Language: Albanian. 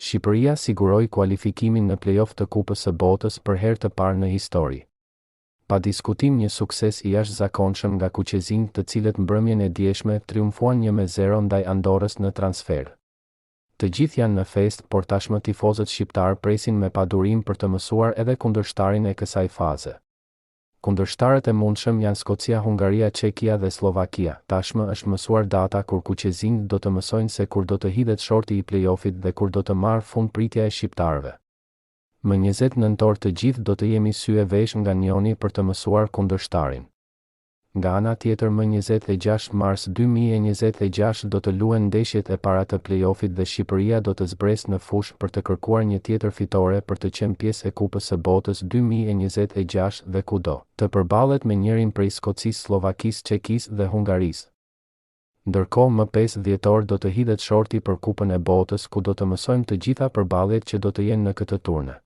Shqipëria siguroi kualifikimin në play-off të Kupës së Botës për herë të parë në histori. Pa diskutim një sukses i jashtëzakonshëm nga kuqezinjtë, të cilët mbrëmjen e dieshme triumfuan 1-0 ndaj Andorrës në transfer. Të gjithë janë në fest, por tashmë tifozët shqiptar presin me padurim për të mësuar edhe kundërshtarin e kësaj faze. Kundërshtarët e mundshëm janë Skocia, Hungaria, Çekia dhe Slovakia. Tashmë është mësuar data kur kuqezinjtë do të mësojnë se kur do të hidhet shorti i play-offit dhe kur do të marrë fund pritja e shqiptarëve. Më 20 nëntor të gjithë do të jemi sy e vesh nga njoni për të mësuar kundërshtarin. Nga ana tjetër, më 26 mars 2026 do të luhen ndeshjet e para të play-offit dhe Shqipëria do të zbresë në fushë për të kërkuar një tjetër fitore për të qenë pjesë e Kupës së Botës 2026 dhe kudo të përballet me njërin prej Skocisë, Slovakisë, Çekisë dhe Hungarisë. Ndërkohë, më 5 dhjetor do të hidhet shorti për Kupën e Botës, ku do të mësojmë të gjitha përballjet që do të jenë në këtë turne.